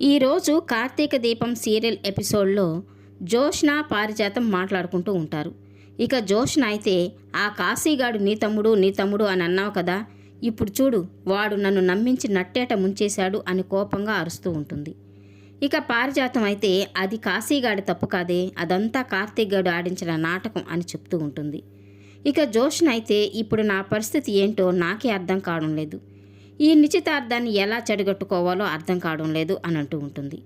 ఈరోజు కార్తీక దీపం సీరియల్ ఎపిసోడ్లో జోష్న పారిజాతం మాట్లాడుకుంటూ ఉంటారు. ఇక జోష్న అయితే ఆ కాశీగాడు నీ తమ్ముడు అని అన్నావు కదా, ఇప్పుడు చూడు వాడు నన్ను నమ్మించి నట్టేట ముంచేశాడు అని కోపంగా అరుస్తూ ఉంటుంది. ఇక పారిజాతం అయితే అది కాశీగాడి తప్పు కాదే, అదంతా కార్తీక్ గాడు ఆడించిన నాటకం అని చెప్తూ ఉంటుంది. ఇక జోష్న అయితే ఇప్పుడు నా పరిస్థితి ఏంటో నాకే అర్థం కావడం లేదు, ఈ నిశ్చితార్థాన్ని ఎలా చెడగొట్టుకోవాలో అర్థం కావడం లేదు అని అంటూ ఉంటుంది.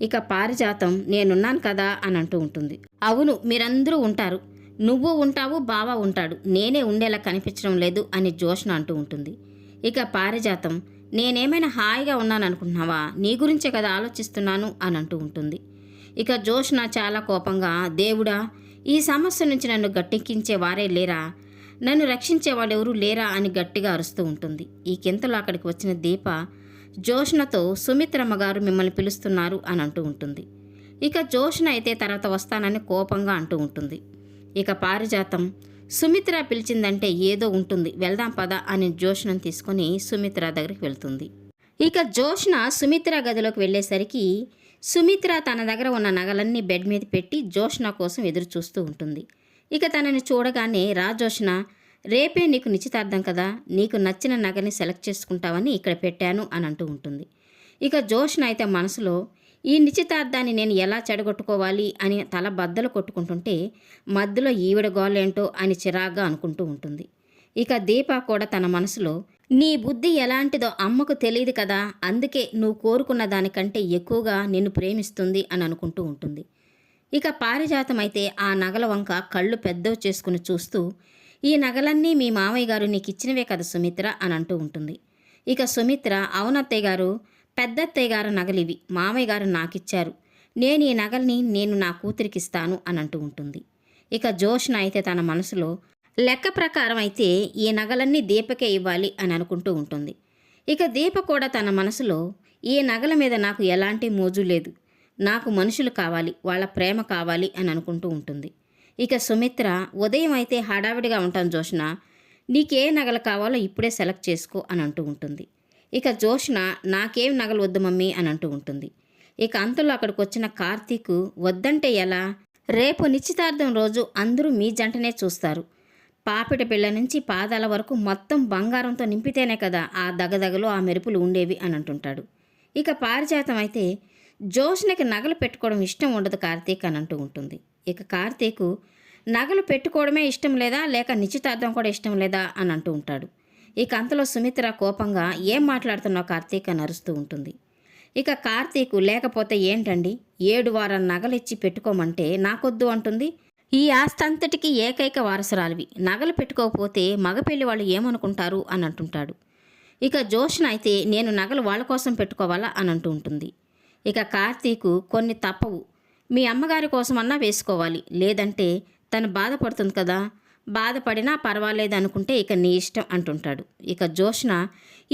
ఇక పారిజాతం నేనున్నాను కదా అని అంటూ ఉంటుంది. అవును, మీరందరూ ఉంటారు, నువ్వు ఉంటావు, బావ ఉంటాడు, నేనే ఉండేలా కనిపించడం లేదు అని జోష్న అంటూ ఉంటుంది. ఇక పారిజాతం నేనేమైనా హాయిగా ఉన్నాను అనుకుంటున్నావా, నీ గురించే కదా ఆలోచిస్తున్నాను అని అంటూ ఉంటుంది. ఇక జోష్న చాలా కోపంగా, దేవుడా ఈ సమస్య నుంచి నన్ను గట్టెక్కించే వారే లేరా, నన్ను రక్షించే వాళ్ళెవరూ లేరా అని గట్టిగా అరుస్తూ ఉంటుంది. ఈ కింతలో అక్కడికి వచ్చిన దీప జోష్నతో సుమిత్రమ్మ గారు మిమ్మల్ని పిలుస్తున్నారు అని అంటూ ఉంటుంది. ఇక జోష్న అయితే తర్వాత వస్తానని కోపంగా అంటూ ఉంటుంది. ఇక పారిజాతం సుమిత్ర పిలిచిందంటే ఏదో ఉంటుంది, వెళ్దాం పద అని జోష్నను తీసుకొని సుమిత్ర దగ్గరికి వెళ్తుంది. ఇక జోష్న సుమిత్ర గదిలోకి వెళ్ళేసరికి సుమిత్ర తన దగ్గర ఉన్న నగలన్నీ బెడ్ మీద పెట్టి జోష్న కోసం ఎదురు చూస్తూ ఉంటుంది. ఇక తనని చూడగానే, రా జోష్న, రేపే నీకు నిశ్చితార్థం కదా, నీకు నచ్చిన నగని సెలెక్ట్ చేసుకుంటావని ఇక్కడ పెట్టాను అని అంటూ ఉంటుంది. ఇక జోష్న అయితే మనసులో ఈ నిశ్చితార్థాన్ని నేను ఎలా చెడగొట్టుకోవాలి అని తల బద్దలు కొట్టుకుంటుంటే మధ్యలో ఈవిడ గోలేంటో అని చిరాగ్గా అనుకుంటూ ఉంటుంది. ఇక దీప కూడా తన మనసులో నీ బుద్ధి ఎలాంటిదో అమ్మకు తెలియదు కదా, అందుకే నువ్వు కోరుకున్న దానికంటే ఎక్కువగా నిన్ను ప్రేమిస్తుంది అని అనుకుంటూ ఉంటుంది. ఇక పారిజాతం అయితే ఆ నగల వంక కళ్ళు పెద్దవి చేసుకుని చూస్తూ, ఈ నగలన్నీ మీ మామయ్య గారు నీకు ఇచ్చినవే కదా సుమిత్ర అని అంటూ ఉంటుంది. ఇక సుమిత్ర, అవునత్తయ్య గారు, పెద్దత్తయ్య గారు నగలివి, మామయ్య గారు నాకిచ్చారు, నేను ఈ నగల్ని నా కూతురికి ఇస్తాను అని అంటూ ఉంటుంది. ఇక జోష్న అయితే తన మనసులో లెక్క ప్రకారం అయితే ఈ నగలన్నీ దీపకే ఇవ్వాలి అని అనుకుంటూ ఉంటుంది. ఇక దీప కూడా తన మనసులో ఈ నగల మీద నాకు ఎలాంటి మోజు లేదు, నాకు మనుషులు కావాలి, వాళ్ళ ప్రేమ కావాలి అని అనుకుంటూ ఉంటుంది. ఇక సుమిత్ర, ఉదయం అయితే హడావిడిగా ఉంటాను జోష్న, నీకే నగలు కావాలో ఇప్పుడే సెలెక్ట్ చేసుకో అని అంటూ ఉంటుంది. ఇక జోష్న, నాకేం నగలు వద్దు మమ్మీ అని అంటూ ఉంటుంది. ఇక అంతలో అక్కడికి వచ్చిన కార్తీక్, వద్దంటే ఎలా, రేపు నిశ్చితార్థం రోజు అందరూ మీ జంటనే చూస్తారు, పాపిట పిల్ల నుంచి పాదాల వరకు మొత్తం బంగారంతో నింపితేనే కదా ఆ దగదగలో ఆ మెరుపులు ఉండేవి అని అంటుంటాడు. ఇక పారిజాతం అయితే జోష్నకి నగలు పెట్టుకోవడం ఇష్టం ఉండదు కార్తీక్ అని అంటూ ఉంటుంది. ఇక కార్తీక్, నగలు పెట్టుకోవడమే ఇష్టం లేదా, లేక నిశ్చితార్థం కూడా ఇష్టం లేదా అని అంటూ ఉంటాడు. ఇక అంతలో సుమిత్ర కోపంగా, ఏం మాట్లాడుతున్నావు కార్తీక్ అని అరుస్తూ ఉంటుంది. ఇక కార్తీక్, లేకపోతే ఏంటండి, 7 వారాల నగలు ఇచ్చి పెట్టుకోమంటే నాకొద్దు అంటుంది, ఈ ఆస్తంతటికి ఏకైక వారసురాలివి, నగలు పెట్టుకోకపోతే మగపెళ్లి వాళ్ళు ఏమనుకుంటారు అని అంటుంటాడు. ఇక జోష్న అయితే నేను నగలు వాళ్ళ కోసం పెట్టుకోవాలా అని అంటూ ఉంటుంది. ఇక కార్తీకు, కొన్ని తప్పవు, మీ అమ్మగారి కోసమన్నా వేసుకోవాలి, లేదంటే తను బాధపడుతుంది కదా, బాధపడినా పర్వాలేదు అనుకుంటే ఇక నీ ఇష్టం అంటుంటాడు. ఇక జోష్న,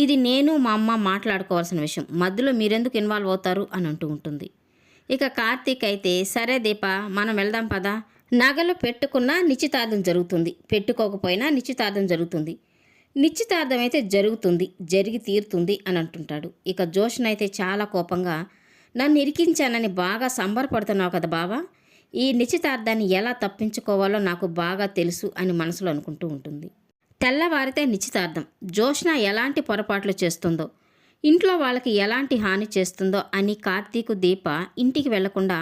ఇది నేను మా అమ్మ మాట్లాడుకోవాల్సిన విషయం, మధ్యలో మీరెందుకు ఇన్వాల్వ్ అవుతారు అని అంటూ ఉంటుంది. ఇక కార్తీక్ అయితే, సరే దీప, మనం వెళ్దాం పదా, నగలు పెట్టుకున్నా నిశ్చితార్థం జరుగుతుంది, పెట్టుకోకపోయినా నిశ్చితార్థం జరుగుతుంది, నిశ్చితార్థం అయితే జరుగుతుంది, జరిగి తీరుతుంది అని అంటుంటాడు. ఇక జోష్న అయితే చాలా కోపంగా, నన్ను ఇరికించానని బాగా సంబరపడుతున్నావు కదా బావా, ఈ నిశ్చితార్థాన్ని ఎలా తప్పించుకోవాలో నాకు బాగా తెలుసు అని మనసులో అనుకుంటూ ఉంటుంది. తెల్లవారితే నిశ్చితార్థం, జోష్న ఎలాంటి పొరపాట్లు చేస్తుందో, ఇంట్లో వాళ్ళకి ఎలాంటి హాని చేస్తుందో అని కార్తీకు దీప ఇంటికి వెళ్లకుండా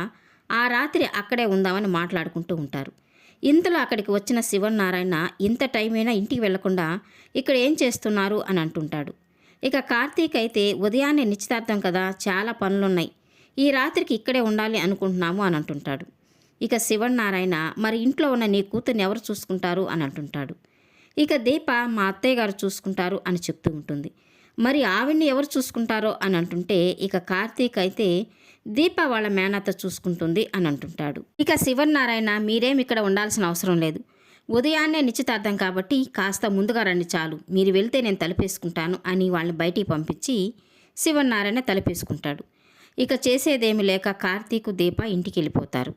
ఆ రాత్రి అక్కడే ఉందామని మాట్లాడుకుంటూ ఉంటారు. ఇంతలో అక్కడికి వచ్చిన శివనారాయణ, ఇంత టైం అయినా ఇంటికి వెళ్లకుండా ఇక్కడ ఏం చేస్తున్నారు అని అంటుంటాడు. ఇక కార్తీక్ అయితే, ఉదయాన్నే నిశ్చితార్థం కదా, చాలా పనులున్నాయి, ఈ రాత్రికి ఇక్కడే ఉండాలి అనుకుంటున్నాము అని అంటుంటాడు. ఇక శివనారాయణ, మరి ఇంట్లో ఉన్న నీ కూతుర్ని ఎవరు చూసుకుంటారు అని అంటుంటాడు. ఇక దీప, మా అత్తయ్య గారు చూసుకుంటారు అని చెప్తూ ఉంటుంది. మరి ఆవిడ్ని ఎవరు చూసుకుంటారో అని అంటుంటే ఇక కార్తీక్ అయితే, దీప వాళ్ళ మేనత్త చూసుకుంటుంది అని అంటుంటాడు. ఇక శివనారాయణ, మీరేం ఇక్కడ ఉండాల్సిన అవసరం లేదు, ఉదయాన్నే నిశ్చితార్థం కాబట్టి కాస్త ముందుగా రండి చాలు, మీరు వెళ్తే నేను తలుపేసుకుంటాను అని వాళ్ళని బయటికి పంపించి శివనారాయణ తలుపేసుకుంటాడు. ఇక చేసేదేమి లేక కార్తీకు దీప ఇంటికి వెళ్ళిపోతారు.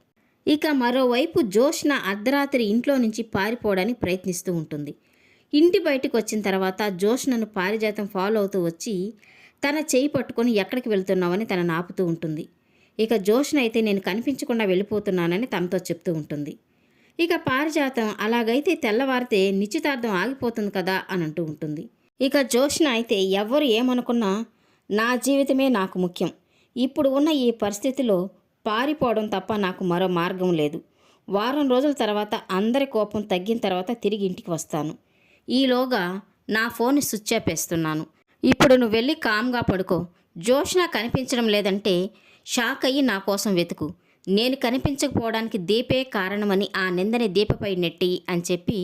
ఇక మరోవైపు జోష్న అర్ధరాత్రి ఇంట్లో నుంచి పారిపోవడానికి ప్రయత్నిస్తూ ఉంటుంది. ఇంటి బయటకు వచ్చిన తర్వాత జోష్నను పారిజాతం ఫాలో అవుతూ వచ్చి తన చేయి పట్టుకొని ఎక్కడికి వెళ్తున్నావని తనను ఆపుతూ ఉంటుంది. ఇక జోష్న అయితే నేను కనిపించకుండా వెళ్ళిపోతున్నానని తనతో చెప్తూ ఉంటుంది. ఇక పారిజాతం అలాగైతే తెల్లవారితే నిశ్చితార్థం ఆగిపోతుంది కదా అని అంటూ ఉంటుంది. ఇక జోష్న అయితే ఎవ్వరు ఏమనుకున్నా నా జీవితమే నాకు ముఖ్యం, ఇప్పుడు ఉన్న ఈ పరిస్థితిలో పారిపోవడం తప్ప నాకు మరో మార్గం లేదు. వారం రోజుల తర్వాత అందరి కోపం తగ్గిన తర్వాత తిరిగి ఇంటికి వస్తాను. ఈలోగా నా ఫోన్ స్విచ్ ఆఫ్ వేస్తున్నాను. ఇప్పుడు నువ్వు వెళ్ళి కామ్గా పడుకో. జోష్న కనిపించడం లేదంటే షాక్ అయ్యి నా కోసం వెతుకు. నేను కనిపించకపోవడానికి దీపే కారణమని ఆ నిందని దీపపై నెట్టి అని చెప్పి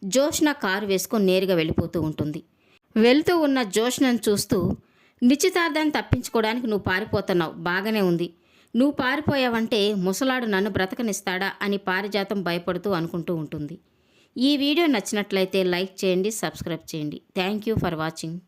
జోష్న కారు వేసుకొని నేరుగా వెళ్ళిపోతూ ఉంటుంది. వెళ్తూ ఉన్న జోష్నను చూస్తూ, నిశ్చితార్థాన్ని తప్పించుకోవడానికి నువ్వు పారిపోతున్నావు, బాగానే ఉంది. నువ్వు పారిపోయావంటే ముసలాడు నన్ను బ్రతకనిస్తాడా అని పారిజాతం భయపడుతూ అనుకుంటూ ఉంటుంది. ఈ వీడియో నచ్చినట్లయితే లైక్ చేయండి, సబ్స్క్రైబ్ చేయండి. Thank you for watching.